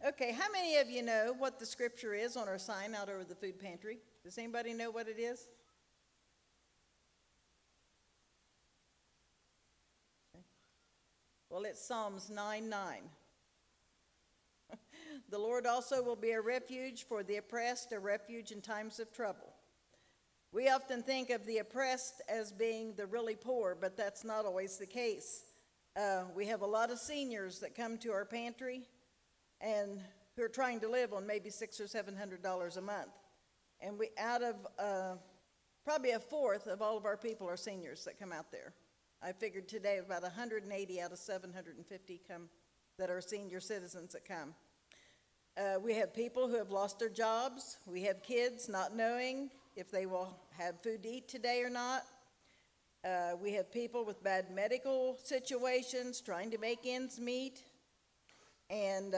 Okay, how many of you know what the scripture is on our sign out over the food pantry? Does anybody know what it is? Okay. Well, it's Psalms 9:9. The Lord also will be a refuge for the oppressed, a refuge in times of trouble. We often think of the oppressed as being the really poor, but that's not always the case. We have a lot of seniors that come to our pantry and who are trying to live on maybe $600 or $700 a month. And we, out of probably a fourth of all of our people are seniors that come out there. I figured today about 180 out of 750 come that are senior citizens that come. We have people who have lost their jobs. We have kids not knowing if they will have food to eat today or not. We have people with bad medical situations trying to make ends meet. And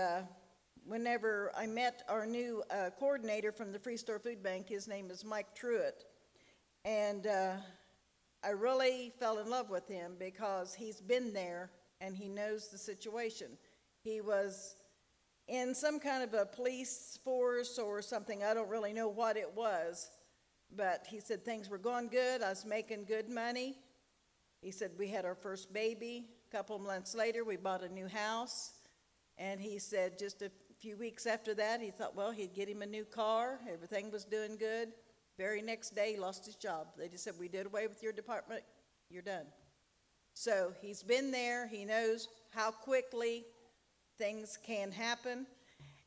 whenever I met our new coordinator from the Free Store Food Bank, his name is Mike Truitt. And I really fell in love with him because he's been there and he knows the situation. He was in some kind of a police force or something. I don't really know what it was, but he said things were going good. I was making good money. He said we had our first baby. A couple of months later, we bought a new house. And he said just a few weeks after that, he thought, well, he'd get him a new car. Everything was doing good. Very next day, he lost his job. They just said, we did away with your department. You're done. So he's been there. He knows how quickly things can happen.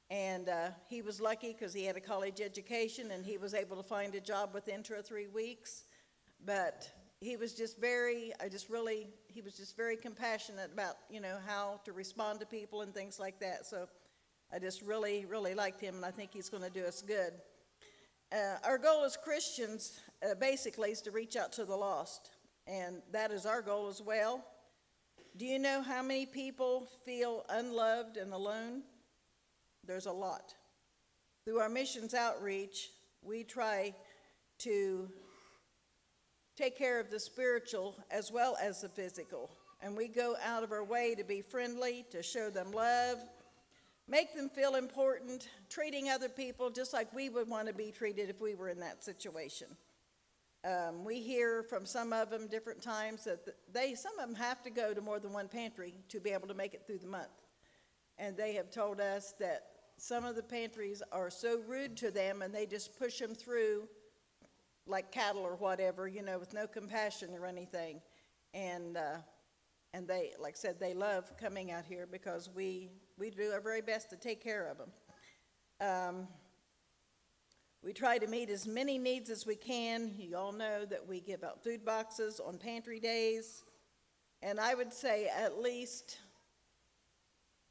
And he was lucky because he had a college education and he was able to find a job within 2 or 3 weeks. But he was just very compassionate about, how to respond to people and things like that. So I just really, really liked him, and I think he's going to do us good. Our goal as Christians, basically, is to reach out to the lost, and that is our goal as well. Do you know how many people feel unloved and alone? There's a lot. Through our missions outreach, we try to take care of the spiritual as well as the physical. And we go out of our way to be friendly, to show them love, make them feel important, treating other people just like we would want to be treated if we were in that situation. We hear from some of them different times that some of them have to go to more than one pantry to be able to make it through the month. And they have told us that some of the pantries are so rude to them and they just push them through like cattle or whatever, with no compassion or anything. And they, like I said, they love coming out here because we do our very best to take care of them. We try to meet as many needs as we can. You all know that we give out food boxes on pantry days. And I would say at least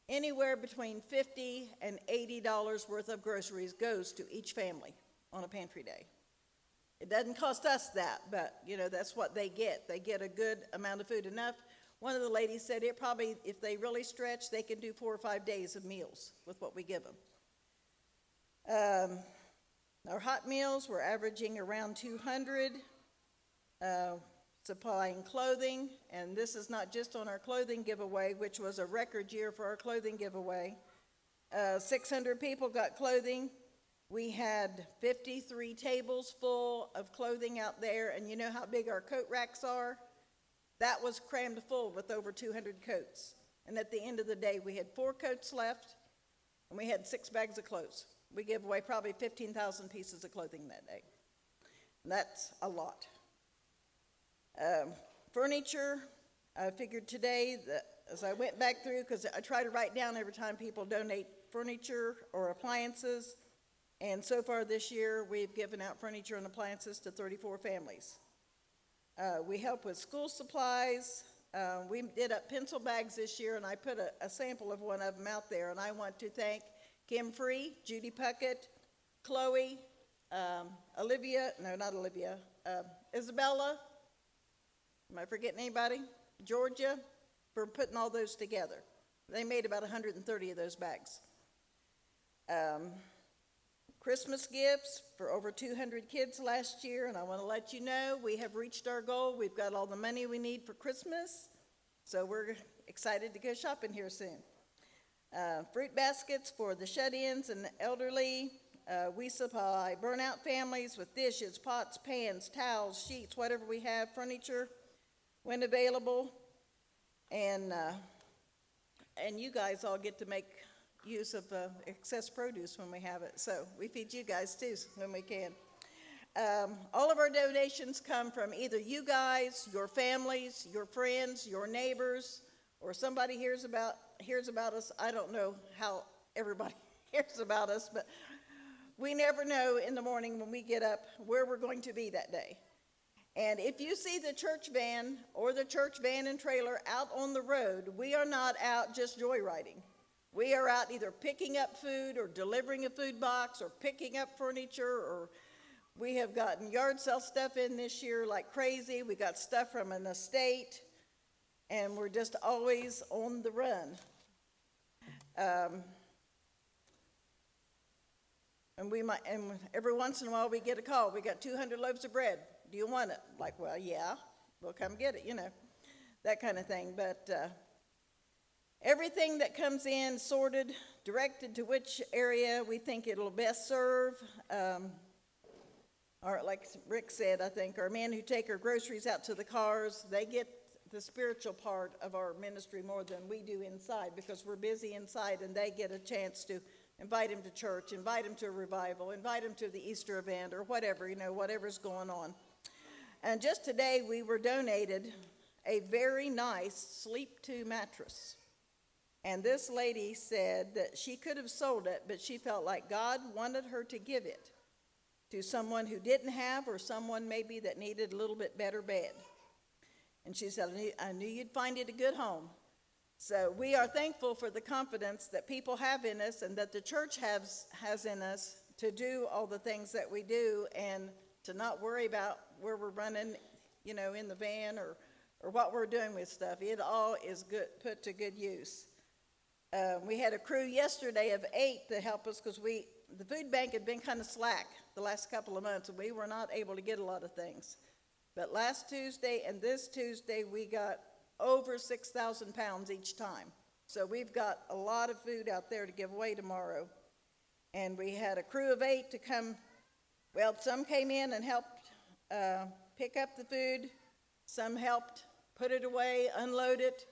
anywhere between $50 and $80 worth of groceries goes to each family on a pantry day. It doesn't cost us that, but, that's what they get. They get a good amount of food, enough. One of the ladies said it probably, if they really stretch, they can do 4 or 5 days of meals with what we give them. Our hot meals, we're averaging around 200, supplying clothing, and this is not just on our clothing giveaway, which was a record year for our clothing giveaway. 600 people got clothing. We had 53 tables full of clothing out there, and you know how big our coat racks are? That was crammed full with over 200 coats. And at the end of the day, we had 4 coats left, and we had 6 bags of clothes. We gave away probably 15,000 pieces of clothing that day. And that's a lot. Furniture, I figured today that as I went back through, because I try to write down every time people donate furniture or appliances, and so far this year, we've given out furniture and appliances to 34 families. We help with school supplies. We did up pencil bags this year, and I put a sample of one of them out there. And I want to thank Kim Free, Judy Puckett, Chloe, Isabella. Am I forgetting anybody? Georgia, for putting all those together. They made about 130 of those bags. Christmas gifts for over 200 kids last year, and I want to let you know we have reached our goal. We've got all the money we need for Christmas, so we're excited to go shopping here soon. fruit baskets for the shut-ins and the elderly. We supply burnout families with dishes, pots, pans, towels, sheets, whatever we have, furniture when available. And you guys all get to make use of excess produce when we have it. So we feed you guys too when we can. All of our donations come from either you guys, your families, your friends, your neighbors, or somebody hears about us. I don't know how everybody hears about us, but we never know in the morning when we get up where we're going to be that day. And if you see the church van or the church van and trailer out on the road, we are not out just joyriding. We are out either picking up food or delivering a food box or picking up furniture, or we have gotten yard sale stuff in this year like crazy. We got stuff from an estate, and we're just always on the run. And every once in a while we get a call. We got 200 loaves of bread. Do you want it? Like, well, yeah, we'll come get it, that kind of thing. But everything that comes in sorted, directed to which area we think it'll best serve. Or like Rick said, I think our men who take our groceries out to the cars, they get the spiritual part of our ministry more than we do inside, because we're busy inside, and they get a chance to invite him to church, invite him to a revival, invite him to the Easter event, or whatever, whatever's going on. And just today we were donated a very nice Sleep 2 mattress. And this lady said that she could have sold it, but she felt like God wanted her to give it to someone who didn't have, or someone maybe that needed a little bit better bed. And she said, I knew you'd find it a good home. So we are thankful for the confidence that people have in us, and that the church has in us to do all the things that we do, and to not worry about where we're running, in the van or what we're doing with stuff. It all is good, put to good use. We had a crew yesterday of 8 to help us, because the food bank had been kind of slack the last couple of months, and we were not able to get a lot of things. But last Tuesday and this Tuesday, we got over 6,000 pounds each time. So we've got a lot of food out there to give away tomorrow. And we had a crew of 8 to come. Well, some came in and helped pick up the food. Some helped put it away, unload it.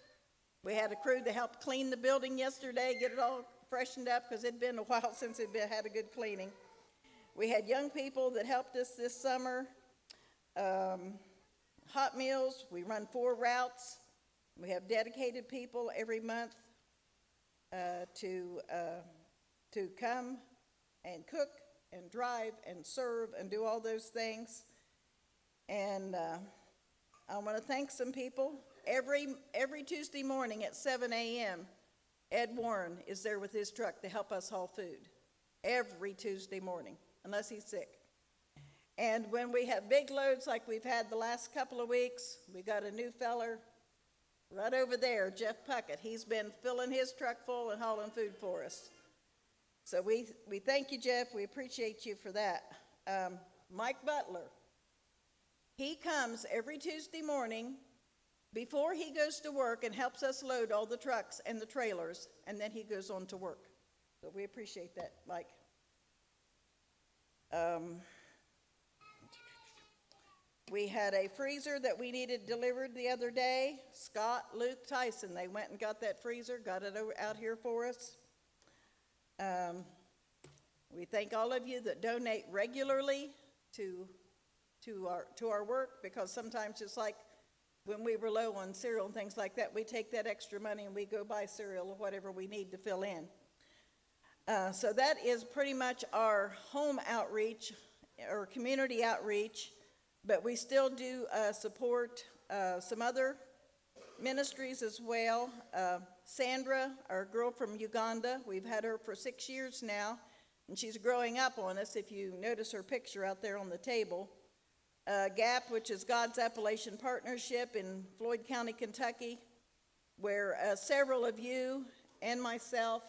We had a crew that helped clean the building yesterday, get it all freshened up, because it'd been a while since it had a good cleaning. We had young people that helped us this summer. Hot meals, we run 4 routes. We have dedicated people every month to come and cook and drive and serve and do all those things. And I want to thank some people. Every Tuesday morning at 7 a.m., Ed Warren is there with his truck to help us haul food. Every Tuesday morning, unless he's sick. And when we have big loads like we've had the last couple of weeks, we got a new feller right over there, Jeff Puckett. He's been filling his truck full and hauling food for us. So we thank you, Jeff. We appreciate you for that. Mike Butler, he comes every Tuesday morning before he goes to work and helps us load all the trucks and the trailers, and then he goes on to work. So we appreciate that, Mike. We had a freezer that we needed delivered the other day. Scott, Luke, Tyson, they went and got that freezer, got it out here for us. We thank all of you that donate regularly to our work, because sometimes it's like when we were low on cereal and things like that, we take that extra money and we go buy cereal or whatever we need to fill in. So that is pretty much our home outreach or community outreach. But we still do support some other ministries as well. Sandra, our girl from Uganda, we've had her for 6 years now, and she's growing up on us, if you notice her picture out there on the table. GAP, which is God's Appalachian Partnership in Floyd County, Kentucky, where several of you and myself,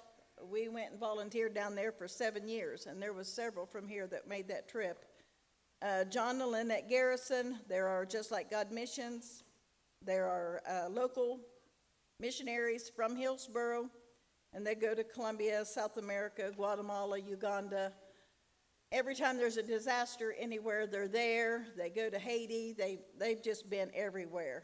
we went and volunteered down there for 7 years, and there was several from here that made that trip. John and Lynette Garrison, there are Just Like God Missions. There are local missionaries from Hillsboro, and they go to Colombia, South America, Guatemala, Uganda. Every time there's a disaster anywhere, they're there. They go to Haiti. They've just been everywhere.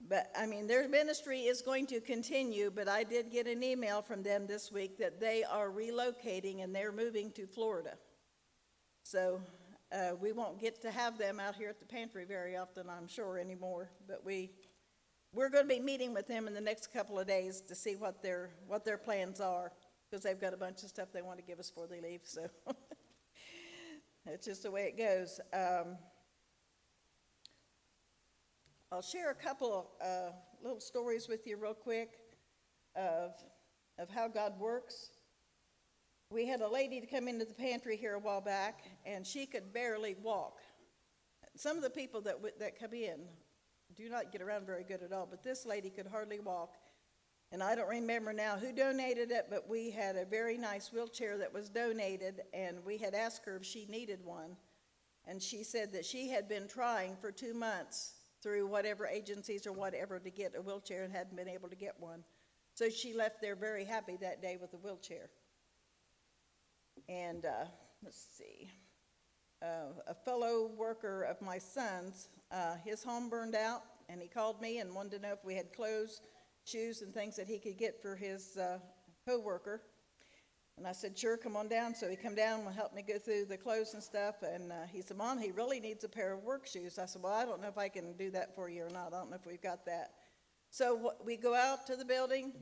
But, I mean, their ministry is going to continue, but I did get an email from them this week that they are relocating and they're moving to Florida. So we won't get to have them out here at the pantry very often, I'm sure, anymore. But we're going to be meeting with them in the next couple of days to see what their plans are, because they've got a bunch of stuff they want to give us before they leave. So it's just the way it goes. I'll share a couple of little stories with you real quick of how God works. We had a lady to come into the pantry here a while back, and she could barely walk. Some of the people that come in do not get around very good at all, but this lady could hardly walk. And I don't remember now who donated it, but we had a very nice wheelchair that was donated, and we had asked her if she needed one. And she said that she had been trying for 2 months through whatever agencies or whatever to get a wheelchair and hadn't been able to get one. So she left there very happy that day with a wheelchair. And let's see, a fellow worker of my son's, his home burned out, and he called me and wanted to know if we had clothes, shoes, and things that he could get for his co-worker. And I said, sure, come on down. So he come down and helped me go through the clothes and stuff. And he said, Mom, he really needs a pair of work shoes. I said, well, I don't know if I can do that for you or not. I don't know if we've got that. So we go out to the building,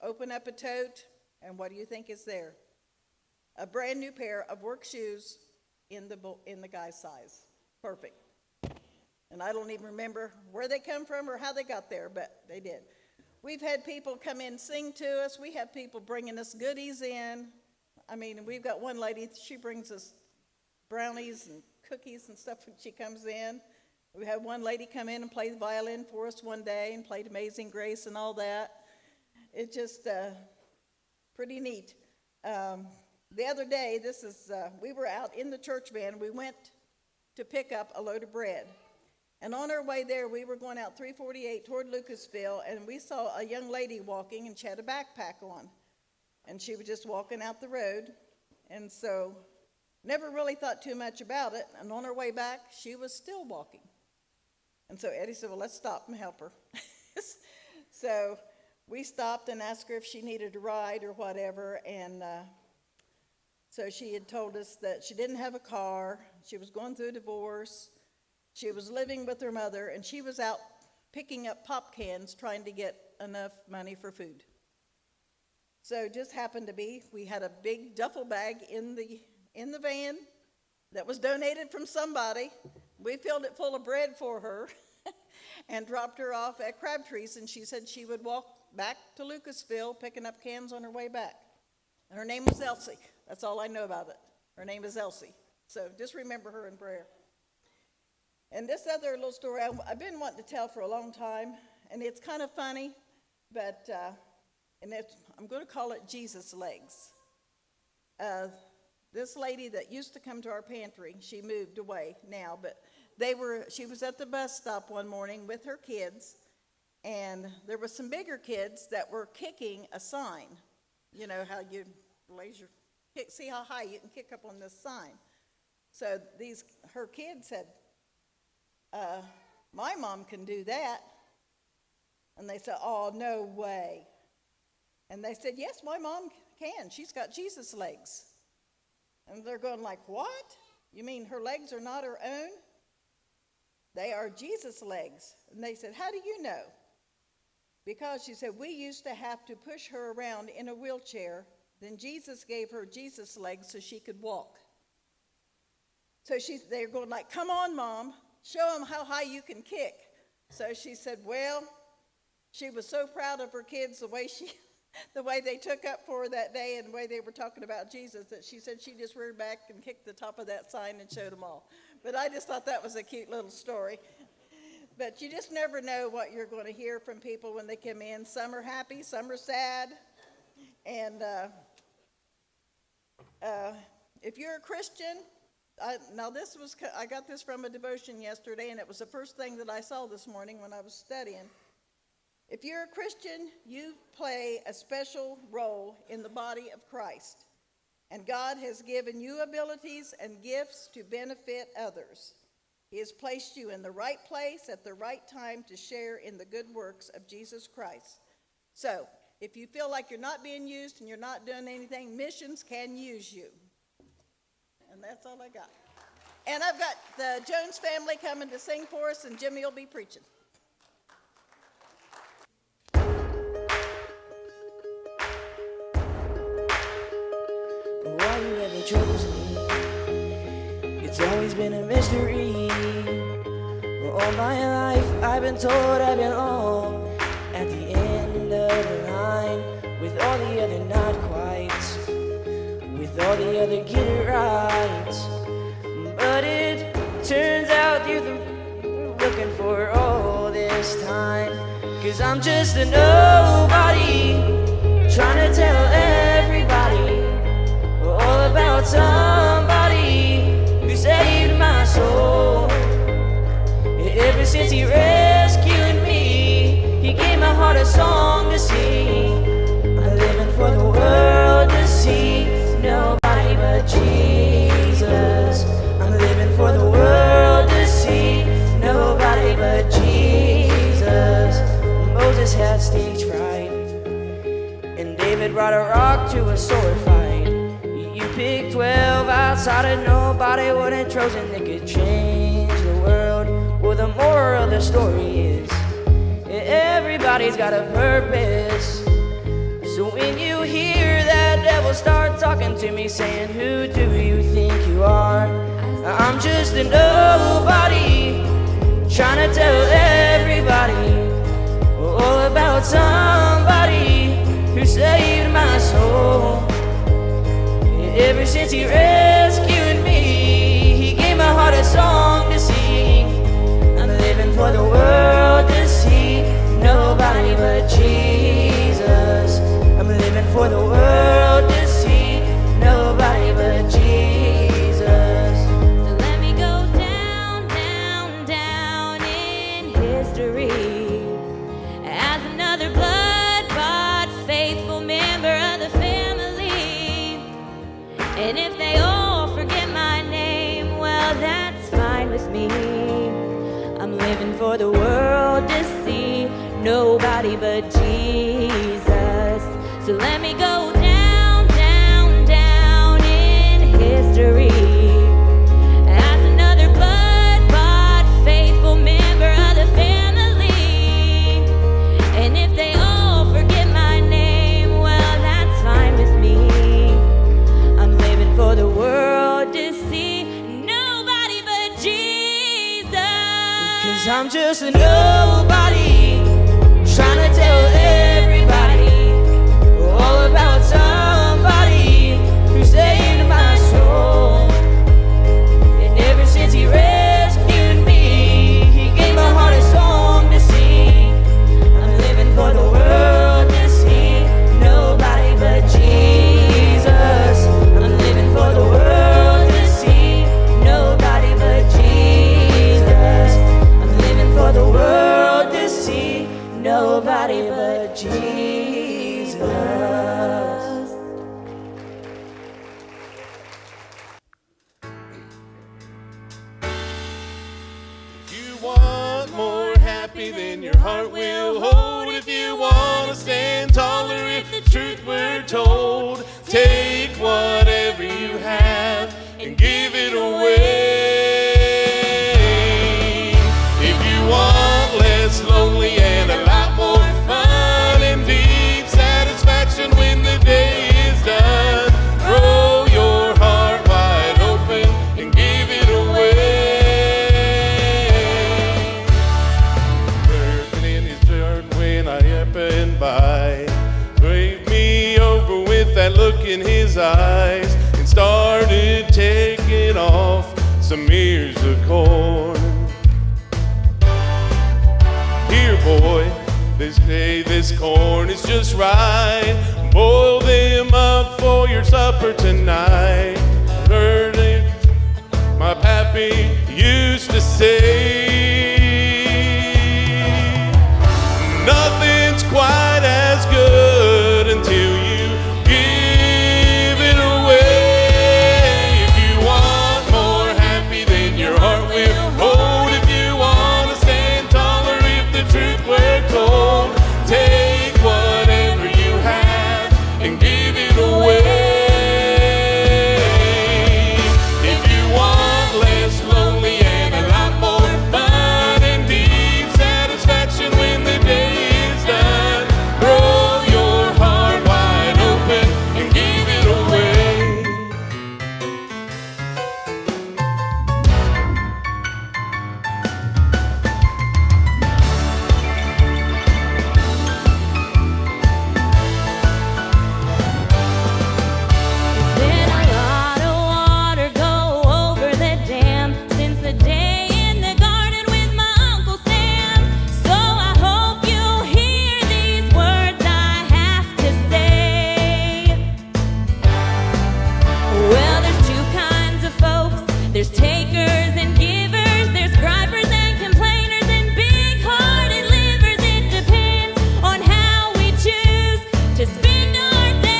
open up a tote, and what do you think is there? A brand new pair of work shoes in the guy's size. Perfect. And I don't even remember where they come from or how they got there, but they did. We've had people come in and sing to us. We have people bringing us goodies in. I mean, we've got one lady, she brings us brownies and cookies and stuff when she comes in. We had one lady come in and play the violin for us one day and played Amazing Grace and all that. It's just pretty neat. The other day, we were out in the church van. We went to pick up a load of bread. And on our way there, we were going out 348 toward Lucasville, and we saw a young lady walking, and she had a backpack on. And she was just walking out the road. And so never really thought too much about it. And on her way back, she was still walking. And so Eddie said, well, let's stop and help her. So we stopped and asked her if she needed a ride or whatever. And so she had told us that she didn't have a car. She was going through a divorce. She was living with her mother, and she was out picking up pop cans trying to get enough money for food. So it just happened to be, we had a big duffel bag in the van that was donated from somebody. We filled it full of bread for her and dropped her off at Crabtree's, and she said she would walk back to Lucasville picking up cans on her way back. And her name was Elsie. That's all I know about it. Her name is Elsie. So just remember her in prayer. And this other little story I've been wanting to tell for a long time, and it's kind of funny, but I'm going to call it Jesus Legs. This lady that used to come to our pantry, she moved away now, but she was at the bus stop one morning with her kids, and there were some bigger kids that were kicking a sign. You know how you see how high you can kick up on this sign. So her kids said, my mom can do that. And they said, oh, no way. And they said, yes, my mom can. She's got Jesus legs. And they're going like, what? You mean her legs are not her own? They are Jesus legs. And they said, how do you know? Because she said, we used to have to push her around in a wheelchair. Then Jesus gave her Jesus legs so she could walk. So they're going like, come on, Mom. Show them how high you can kick. So she said, well, she was so proud of her kids, the way they took up for her that day and the way they were talking about Jesus, that she said she just reared back and kicked the top of that sign and showed them all. But I just thought that was a cute little story. But you just never know what you're going to hear from people when they come in. Some are happy, some are sad. And if you're a Christian, I got this from a devotion yesterday, and it was the first thing that I saw this morning when I was studying. If you're a Christian, you play a special role in the body of Christ, and God has given you abilities and gifts to benefit others. He has placed you in the right place at the right time to share in the good works of Jesus Christ. So, if you feel like you're not being used and you're not doing anything, missions can use you. And that's all I got. And I've got the Jones family coming to sing for us, and Jimmy will be preaching. Why you ever chose me? It's always been a mystery. All my life I've been told I belong at the end of the line, with all the other not quites, with all the other get it right. But it turns out you're looking for all this time, 'cause I'm just a nobody, trying to tell everybody all about somebody who saved my soul. Ever since he rescued me, he gave my heart a song to sing. I'm living for the world to see, nobody but Jesus. I'm living for the world to see, nobody but Jesus. Moses had stage fright, and David brought a rock to a sword fight. You picked 12 outside of nobody, wasn't chosen that could change the world. Well, the moral of the story is everybody's got a purpose. So when you hear that devil start talking to me, saying, who do you think you are? I'm just a nobody, trying to tell everybody all about somebody who saved my soul. Ever since he rescued me, he gave my heart a song to sing. I'm living for the world to see, nobody but Jesus. I'm living for the world to see, nobody but Jesus. So let me go down, down, down in history as another blood-bought, faithful member of the family. And if they all forget my name, well, that's fine with me. I'm living for the world to see, nobody but Jesus. So let me go down, down, down in history as another blood-bought, faithful member of the family. And if they all forget my name, well, that's fine with me. I'm living for the world to see, nobody but Jesus. 'Cause I'm just a nobody, trying to tell everybody all about somebody who saved my soul. And ever since he rescued me, he gave my heart a song to sing. I'm living for the world to see, nobody but Jesus. I'm living for the world to see, nobody but Jesus. I'm living for the world to see, nobody but Jesus. If you want more happy, then your heart will hold. If you want to stand taller, if the truth were told, take whatever you have and give it away. If you want less lonely and a lot more fun and deep satisfaction when the day is done, throw your heart wide open and give it away. Working in his turn when I happened by, waved me over with that look in his eyes and started taking off some ears of corn. Here, boy, this corn is just right. Boil them up for your supper tonight. I heard it, my pappy used to say, nothing it away. If you want less lonely and a lot more fun and deep satisfaction when the day is done, throw your heart wide open and give it away. There's been a lot of water go over the dam since the day in the garden with my Uncle Sam. So I hope you'll hear these words I have to say. Well, there's two kinds of folks. There's takers and givers. There's gripers and complainers and big-hearted livers. It depends on how we choose to spend our day.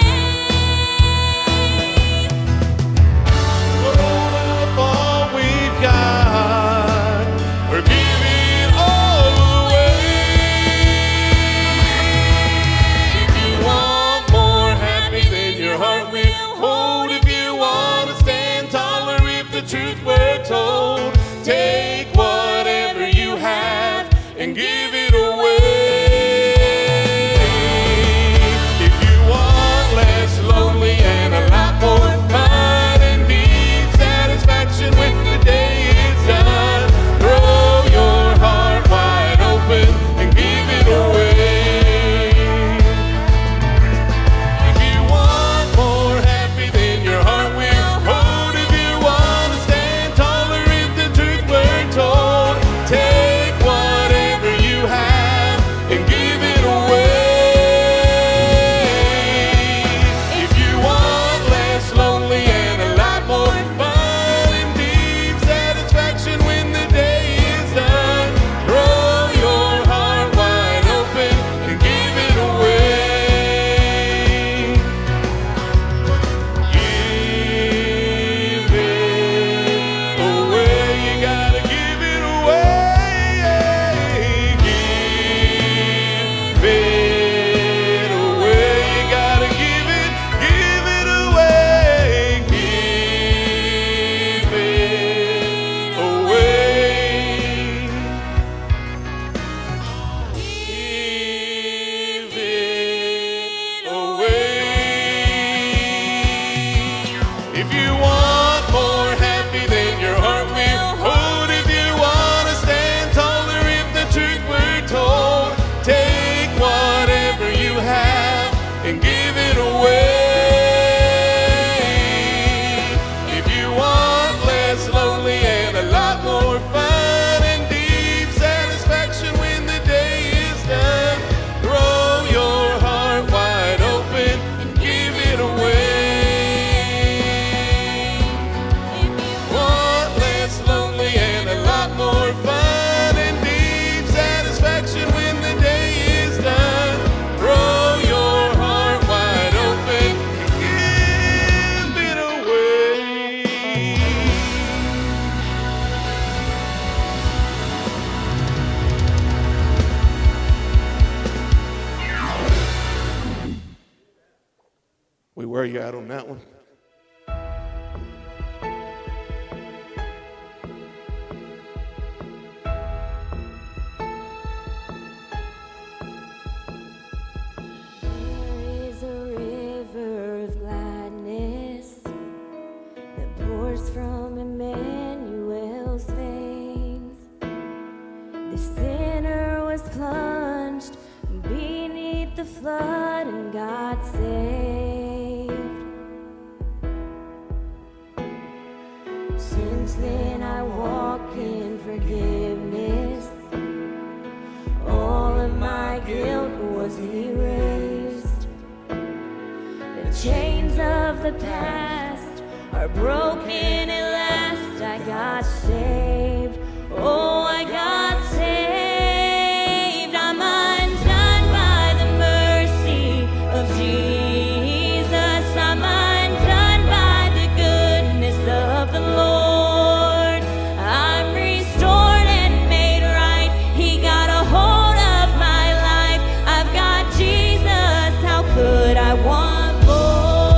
Load up all we've got, or give it all away. If you want more happy, then your heart will hold. If you want to stand taller, if the truth were told, take whatever you have and give it away. If you want less lonely and a lot more fun and deep satisfaction when the day is done, throw your heart wide open and give it away. If you want more happy, then your heart will hold. If you want to stand taller, if the truth were told, take whatever you have and give it away. If you want less lonely and a lot more fun and deep satisfaction when the day is done, throw your heart wide open and give it away. Give it away. You gotta give it away. Give it away. You gotta give it away. Give it away. Give it away. If you want more happy, then your heart will hold. If you want to stand taller, if the truth were told, take whatever you have and give it away. If you want less lonely and a lot more fun and deep satisfaction when the day is done, throw your heart wide open and give it away. Want less lonely and a lot more fun and deep satisfaction when the day is done, throw your heart wide open and give it away. We wear you out on that one. There is a river of gladness that pours from Emmanuel's veins. The sinner was plunged beneath the flood and got saved. Since then I walk in forgiveness. All of my guilt was erased. The chains of the past are broken at last. I got saved. Oh, I got saved. I'm undone by the mercy of Jesus. I'm undone by the goodness of the Lord. I'm restored and made right. He got a hold of my life. I've got Jesus. How could I want more?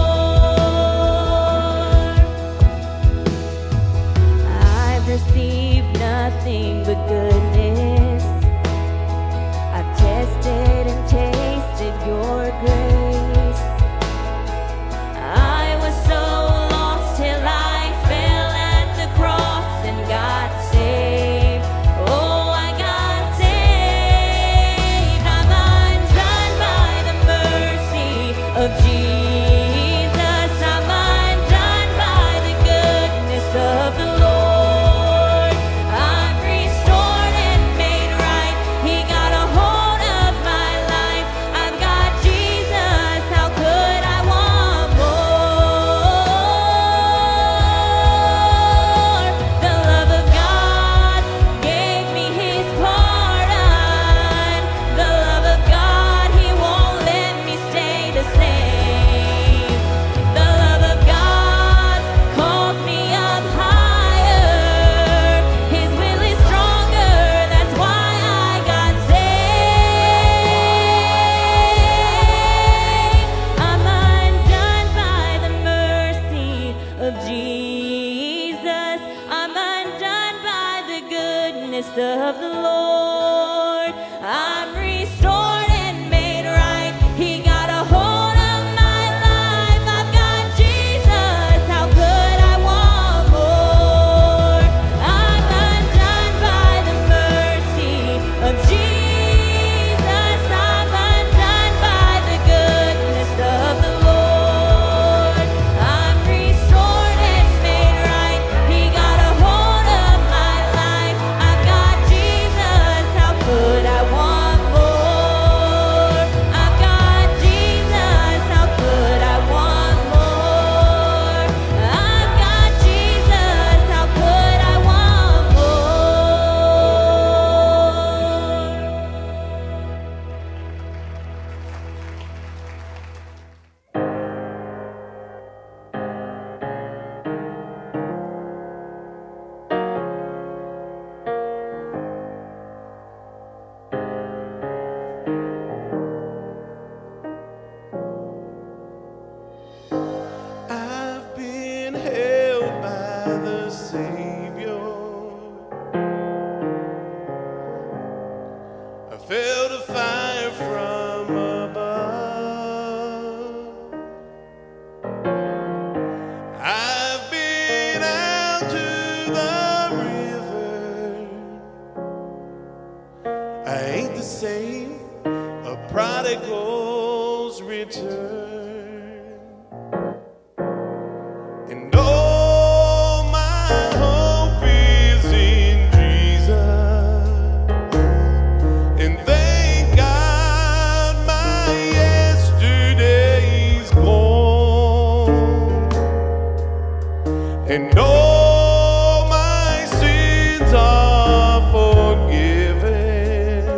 and all my sins are forgiven,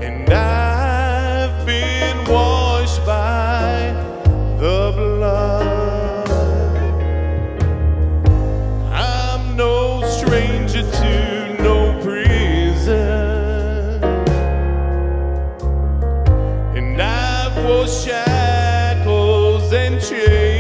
and I've been washed by the blood. I'm no stranger to no prison, and I've washed shackles and chains.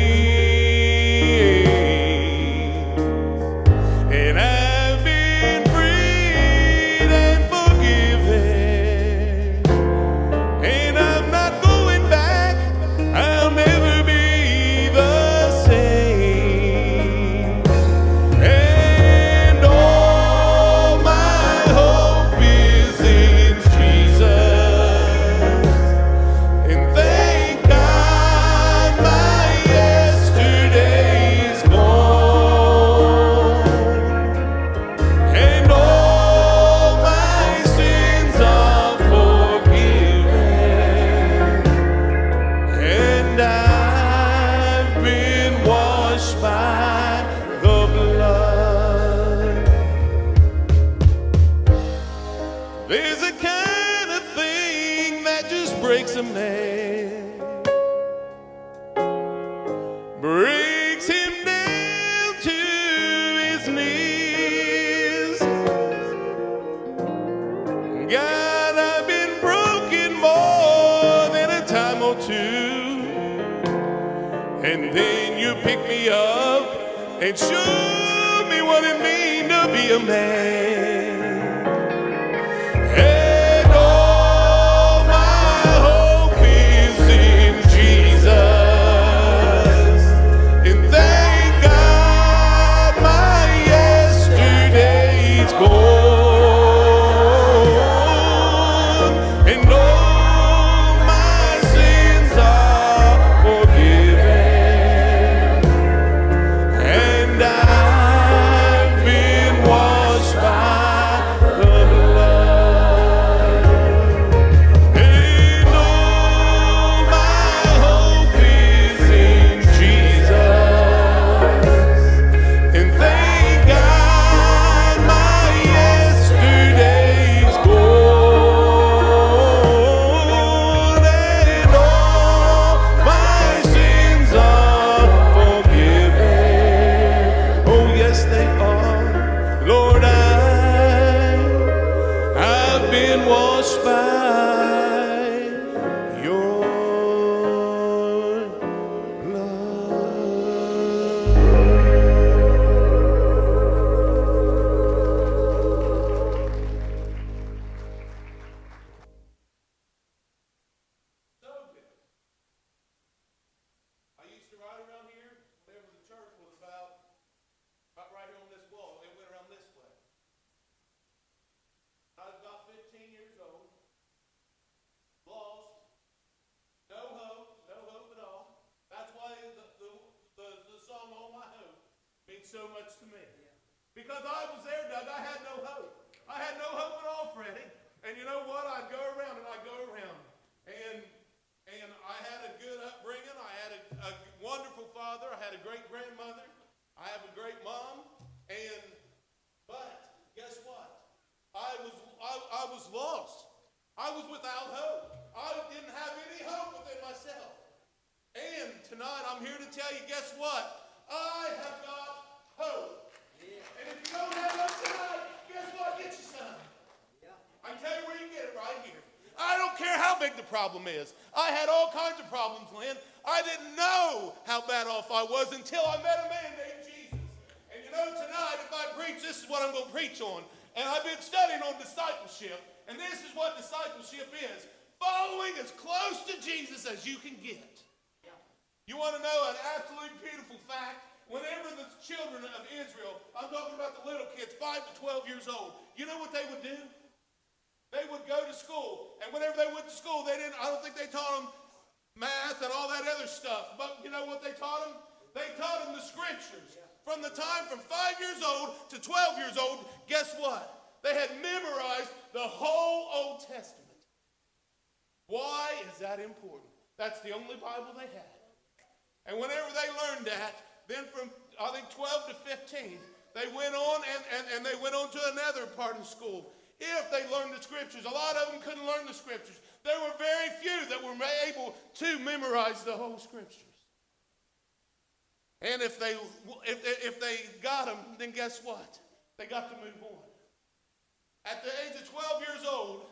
There's a kind of thing that just breaks a man, breaks him down to his knees. God, I've been broken more than a time or two, and then you pick me up and show me what it means to be a man. And all my hope is in Jesus, and thank God my yesterday's gone, and all my sins are forgiven, and I've been washed by the blood. And all my hope is in Jesus, and thank God my yesterday's gone, and all my sins are forgiven. Oh yes, they are. Lord, I've been washed by your I used to ride around here whenever the church was about right here on this wall. It went around this way. I was about 15 years old, lost, no hope at all. That's why the song "All My Hope" means so much to me. Because I was there, Doug, I had no hope. I had no hope at all, Freddie. And you know what? I'd go around and I'd go around. And I had a good upbringing. I had a wonderful father. I had a great grandmother. I have a great mom. But guess what? I was lost. I was without hope. I didn't have any hope within myself. And tonight I'm here to tell you, guess what? I have got hope. And if you don't have hope tonight, guess what? Get you some. I can tell you where you get it right here. I don't care how big the problem is. I had all kinds of problems, Lynn. I didn't know how bad off I was until I met a man named Jesus. And you know, tonight, if I preach, this is what I'm going to preach on. And I've been studying on discipleship. And this is what discipleship is. Following as close to Jesus as you can get. You want to know an absolutely beautiful fact? Whenever the children of Israel, I'm talking about the little kids, 5 to 12 years old, you know what they would do? They would go to school, and whenever they went to school, I don't think they taught them math and all that other stuff, but you know what they taught them? They taught them the scriptures. From the time from 5 years old to 12 years old, guess what? They had memorized the whole Old Testament. Why is that important? That's the only Bible they had. And whenever they learned that, then from I think 12 to 15, they went on and they went on to another part of school. If they learned the scriptures, a lot of them couldn't learn the scriptures. There were very few that were able to memorize the whole scriptures. And if they got them, then guess what? They got to move on. At the age of 12 years old,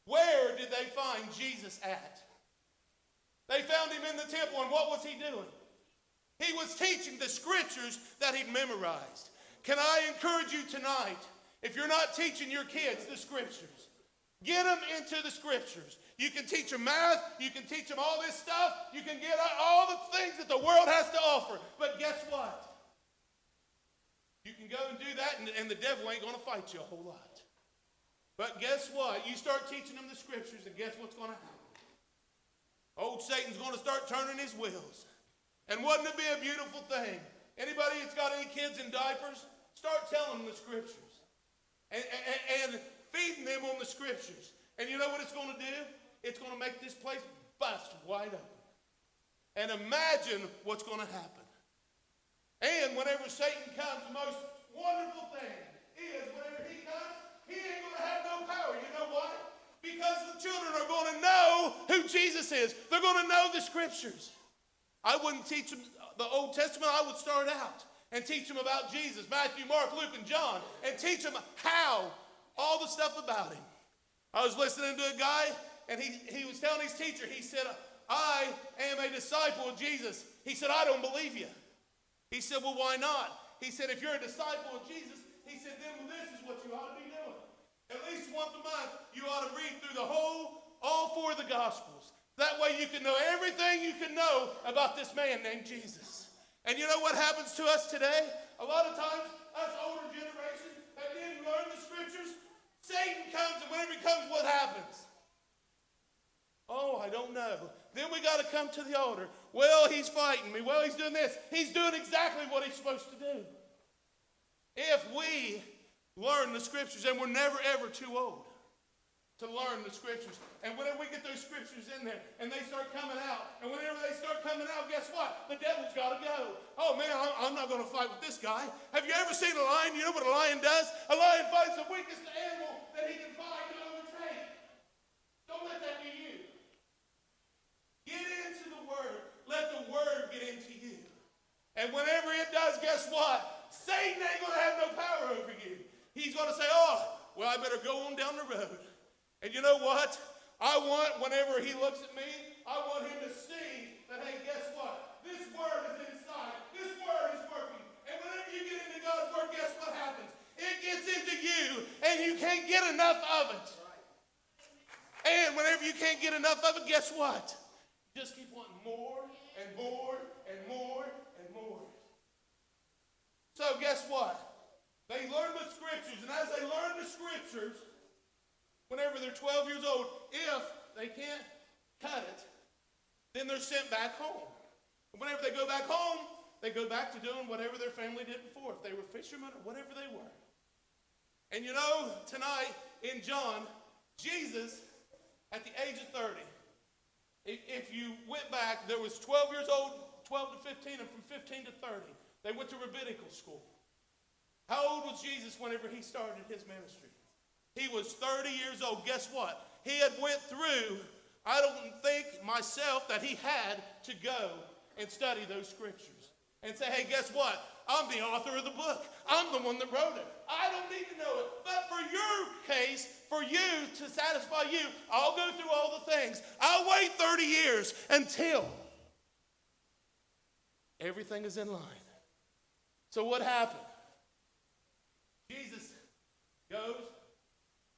where did they find Jesus at? They found him in the temple, and what was he doing? He was teaching the scriptures that he'd memorized. Can I encourage you tonight, if you're not teaching your kids the scriptures, get them into the scriptures. You can teach them math, you can teach them all this stuff, you can get all the things that the world has to offer. But guess what? You can go and do that, and the devil ain't going to fight you a whole lot. But guess what? You start teaching them the scriptures, and guess what's going to happen? Old Satan's going to start turning his wheels. And wouldn't it be a beautiful thing? Anybody that's got any kids in diapers, start telling them the scriptures. And feeding them on the scriptures. And you know what it's going to do? It's going to make this place bust wide open. And imagine what's going to happen. And whenever Satan comes, the most wonderful thing is whenever he comes, he ain't going to have no power. You know why? Because the children are going to know who Jesus is. They're going to know the scriptures. I wouldn't teach them the Old Testament. I would start out and teach them about Jesus, Matthew, Mark, Luke, and John, and teach them how, all the stuff about him. I was listening to a guy, and he was telling his teacher, he said, I am a disciple of Jesus. He said, I don't believe you. He said, well, why not? He said, if you're a disciple of Jesus, he said, then well, this is what you ought to be doing. At least once a month, you ought to read through all four of the Gospels. That way you can know everything you can know about this man named Jesus. And you know what happens to us today? A lot of times, us older generations that didn't learn the scriptures, Satan comes, and whenever he comes, what happens? Oh, I don't know. Then we got to come to the altar. Well, he's fighting me. Well, he's doing this. He's doing exactly what he's supposed to do. If we learn the scriptures, and we're never, ever too old to learn the scriptures. And whenever we get those scriptures in there, and they start coming out, and whenever they start coming out, guess what? The devil's got to go. Oh, man, I'm not going to fight with this guy. Have you ever seen a lion? You know what a lion does? A lion fights the weakest animal that he can find to overtake. Don't let that be you. Get into the Word. Let the Word get into you. And whenever it does, guess what? Satan ain't going to have no power over you. He's going to say, oh, well, I better go on down the road. And you know what? I want, whenever he looks at me, I want him to see that, hey, guess what? This Word is inside. This Word is working. And whenever you get into God's Word, guess what happens? It gets into you, and you can't get enough of it. And whenever you can't get enough of it, guess what? You just keep wanting more and more and more and more. So guess what? They learn the scriptures, and as they learn the scriptures, whenever they're 12 years old, if they can't cut it, then they're sent back home. And whenever they go back home, they go back to doing whatever their family did before, if they were fishermen or whatever they were. And you know, tonight in John, Jesus, at the age of 30, if you went back, there was 12 years old, 12 to 15, and from 15 to 30, they went to rabbinical school. How old was Jesus whenever he started his ministry? He was 30 years old. Guess what? He had went through, I don't think myself that he had to go and study those scriptures and say, hey, guess what? I'm the author of the book. I'm the one that wrote it. I don't need to know it. But for your case, for you, to satisfy you, I'll go through all the things. I'll wait 30 years until everything is in line. So what happened? Jesus goes.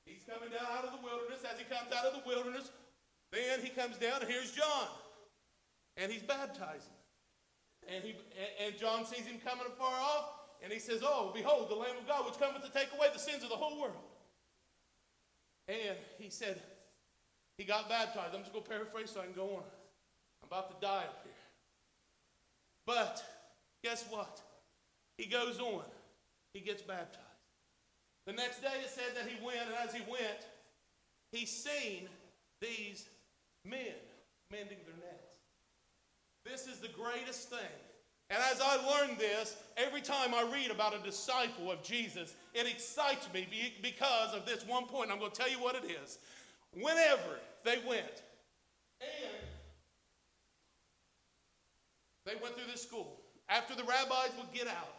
He's coming down out of the wilderness. As he comes out of the wilderness, then he comes down, and here's John. And he's baptizing. And John sees him coming afar off, and he says, oh, behold, the Lamb of God, which cometh to take away the sins of the whole world. And he said, he got baptized. I'm just going to paraphrase so I can go on. I'm about to die up here. But guess what? He goes on. He gets baptized. The next day it said that he went, and as he went, he seen these men mending their nets. This is the greatest thing. And as I learned this, every time I read about a disciple of Jesus, it excites me because of this one point. I'm going to tell you what it is. Whenever they went, and they went through this school, after the rabbis would get out,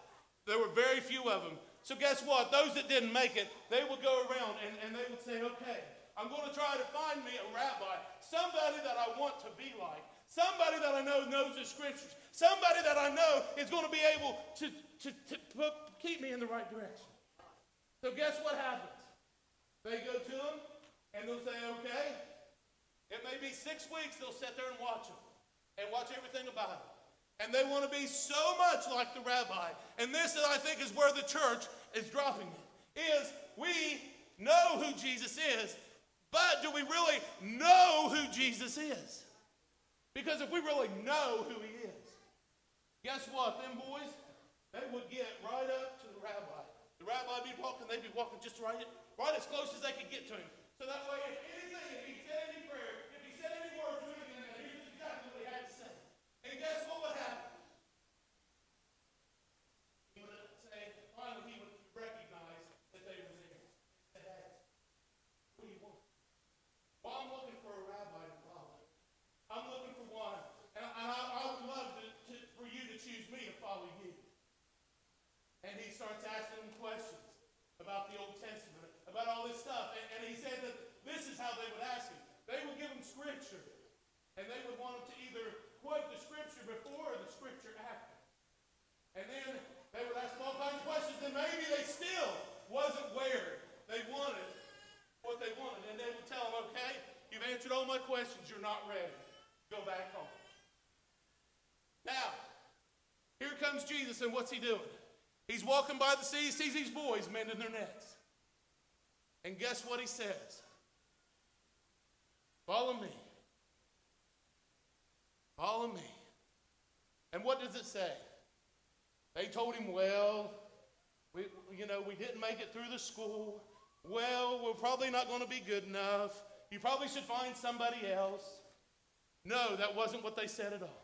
there were very few of them. So guess what? Those that didn't make it, they would go around and they would say, okay, I'm going to try to find me a rabbi, somebody that I want to be like, somebody that I know knows the scriptures, somebody that I know is going to be able to keep me in the right direction. So guess what happens? They go to them and they'll say, okay, it may be 6 weeks, they'll sit there and watch them and watch everything about it. And they want to be so much like the rabbi. And this, I think, is where the church is dropping it, is we know who Jesus is, but do we really know who Jesus is? Because if we really know who he is, guess what? Them boys, they would get right up to the rabbi. The rabbi would be walking, they'd be walking just right as close as they could get to him. So that way, if he said any prayer, if he said any words or anything, here's exactly what he had to say. And guess what would happen? He would say, finally he would recognize that they were there. He said, hey, what do you want? Well, I'm looking for a rabbi to follow. I'm looking for one. And I would love for you to choose me to follow you. And he starts asking them questions about the Old Testament, about all this stuff. And he said that this is how they would ask him. They would give him scripture. And they would want him to either quote the scripture before or the scripture after. And then they would ask him all kinds of questions, and maybe they still wasn't where they wanted what they wanted. And they would tell him, okay, you've answered all my questions, you're not ready. Go back home. Now, here comes Jesus, and what's he doing? He's walking by the sea, sees these boys mending their nets. And guess what he says? Follow me. Follow me. And what does it say? They told him, well, we didn't make it through the school. Well, we're probably not going to be good enough. You probably should find somebody else. No, that wasn't what they said at all.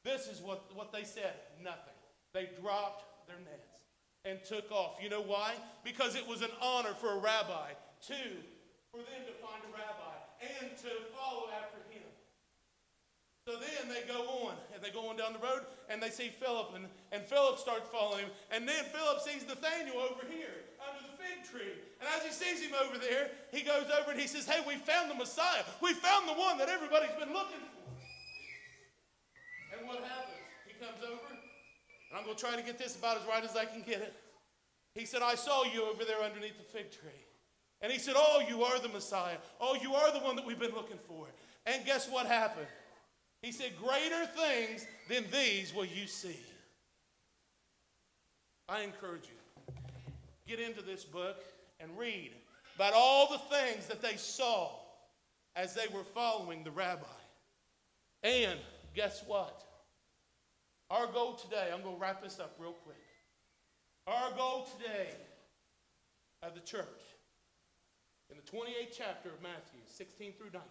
This is what they said. Nothing. They dropped their nets and took off. You know why? Because it was an honor for a rabbi, for them to find a rabbi and to follow after him. So then they go on, and they go on down the road, and they see Philip, and Philip starts following him. And then Philip sees Nathanael over here under the fig tree. And as he sees him over there, he goes over and he says, hey, we found the Messiah. We found the one that everybody's been looking for. And what happens? He comes over, and I'm going to try to get this about as right as I can get it. He said, I saw you over there underneath the fig tree. And he said, oh, you are the Messiah. Oh, you are the one that we've been looking for. And guess what happened? He said, greater things than these will you see. I encourage you, get into this book and read about all the things that they saw as they were following the rabbi. And guess what? Our goal today, I'm going to wrap this up real quick. Our goal today of the church, in the 28th chapter of Matthew, 16 through 19,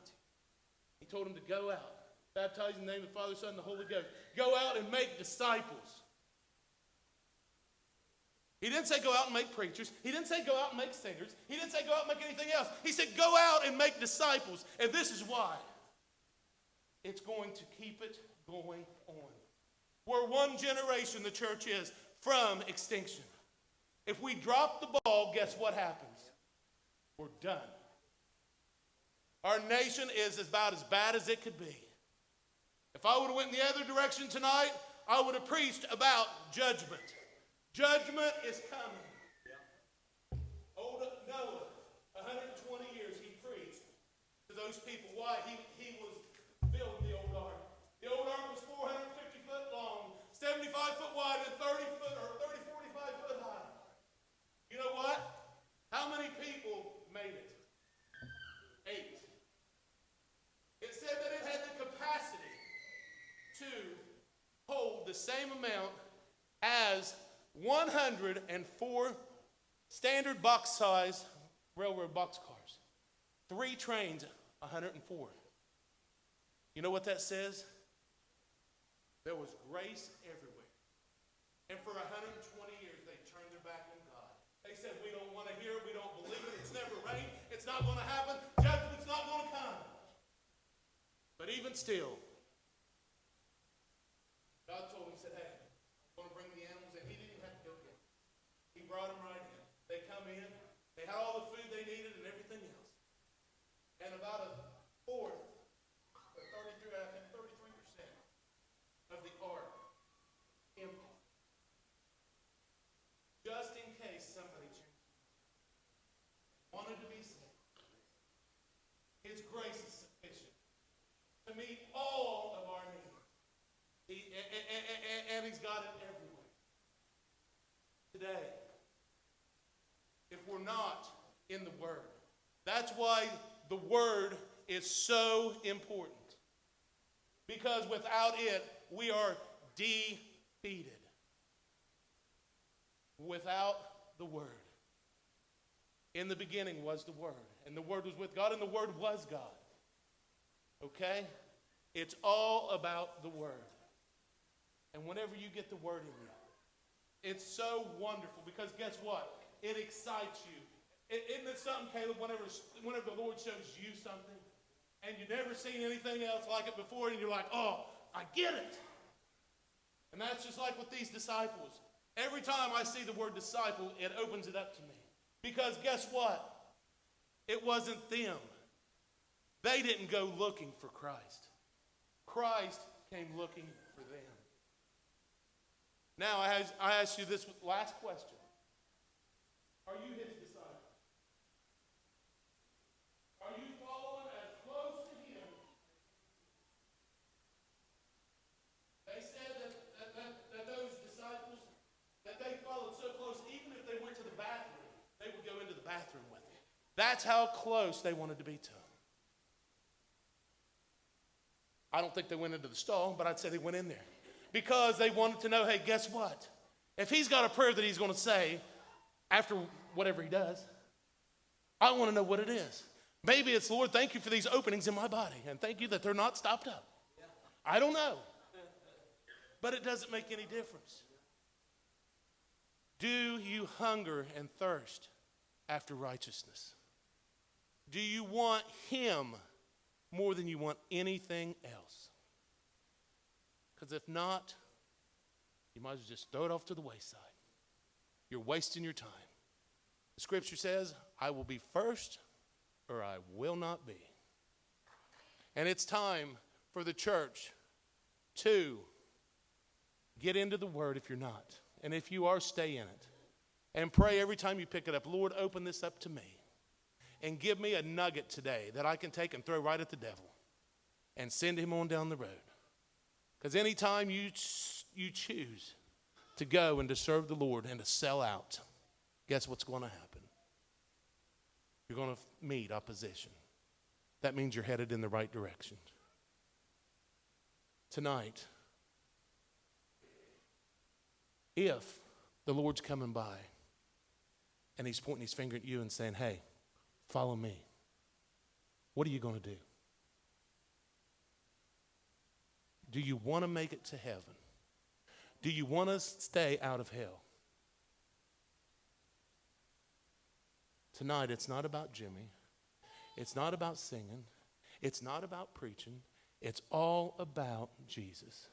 he told them to go out, baptize in the name of the Father, Son, and the Holy Ghost. Go out and make disciples. He didn't say go out and make preachers. He didn't say go out and make singers. He didn't say go out and make anything else. He said go out and make disciples. And this is why. It's going to keep it going on. We're one generation, the church is, from extinction. If we drop the ball, guess what happens? We're done. Our nation is about as bad as it could be. If I would have went in the other direction tonight, I would have preached about judgment. Judgment is coming. Old Noah, 120 years, he preached to those people why he was building the old ark. The old ark was 450 foot long, 75 foot wide, and 45 foot high. You know what? How many people made it? 8. It said that it had the capacity to hold the same amount as 104 standard box size railroad boxcars. 3 trains, 104. You know what that says? There was grace everywhere. And for 120 years, they turned their back on God. They said, we don't want to hear it. We don't believe it. It's never rained. It's not going to happen. Judgment's not going to come. But even still, God told him, he said, hey, I'm going to bring the animals in. He didn't even have to go get them. He brought them right in. They come in. They had all the food they needed and everything else. And about a fourth, 33% of the ark empty. Just in case somebody wanted to be saved. His grace is sufficient to meet all of our needs. And he's got it everywhere. Today, if we're not in the Word, that's why the Word is so important. Because without it, we are defeated. Without the Word. In the beginning was the Word, and the Word was with God, and the Word was God. Okay? It's all about the Word. And whenever you get the Word in you, it's so wonderful, because guess what? It excites you. Isn't it something, Caleb, whenever the Lord shows you something, and you've never seen anything else like it before, and you're like, oh, I get it. And that's just like with these disciples. Every time I see the word disciple, it opens it up to me. Because guess what? It wasn't them. They didn't go looking for Christ. Christ came looking for them. Now, I ask you this last question. Are you his disciple? Are you following as close to him? They said that those disciples, that they followed so close, even if they went to the bathroom, they would go into the bathroom with him. That's how close they wanted to be to him. I don't think they went into the stall, but I'd say they went in there. Because they wanted to know, hey, guess what? If he's got a prayer that he's going to say after whatever he does, I want to know what it is. Maybe it's, Lord, thank you for these openings in my body, and thank you that they're not stopped up. I don't know. But it doesn't make any difference. Do you hunger and thirst after righteousness? Do you want him more than you want anything else? Because if not, you might as well just throw it off to the wayside. You're wasting your time. The scripture says, I will be first or I will not be. And it's time for the church to get into the word if you're not. And if you are, stay in it. And pray every time you pick it up, Lord, open this up to me. And give me a nugget today that I can take and throw right at the devil. And send him on down the road. Because anytime you choose to go and to serve the Lord and to sell out, guess what's going to happen? You're going to meet opposition. That means you're headed in the right direction. Tonight, if the Lord's coming by and he's pointing his finger at you and saying, hey, follow me, what are you going to do? Do you want to make it to heaven? Do you want to stay out of hell? Tonight, it's not about Jimmy. It's not about singing. It's not about preaching. It's all about Jesus.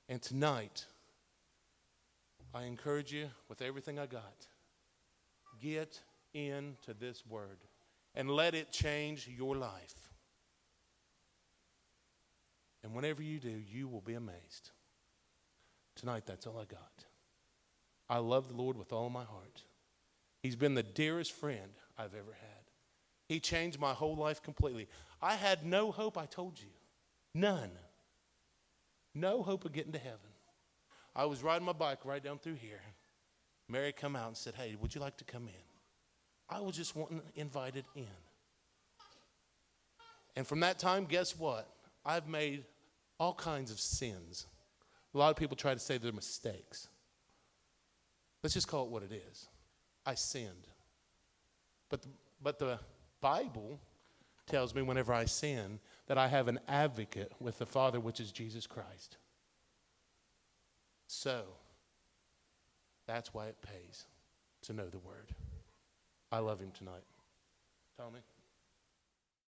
And tonight, I encourage you with everything I got, get into this word and let it change your life. And whenever you do, you will be amazed. Tonight, that's all I got. I love the Lord with all my heart. He's been the dearest friend I've ever had. He changed my whole life completely. I had no hope, I told you. None. No hope of getting to heaven. I was riding my bike right down through here. Mary come out and said, hey, would you like to come in? I was just wanting invited in. And from that time, guess what? I've made all kinds of sins. A lot of people try to say they're mistakes. Let's just call it what it is. I sinned. But the Bible tells me whenever I sin that I have an advocate with the Father, which is Jesus Christ. So, that's why it pays to know the Word. I love him tonight. Tommy?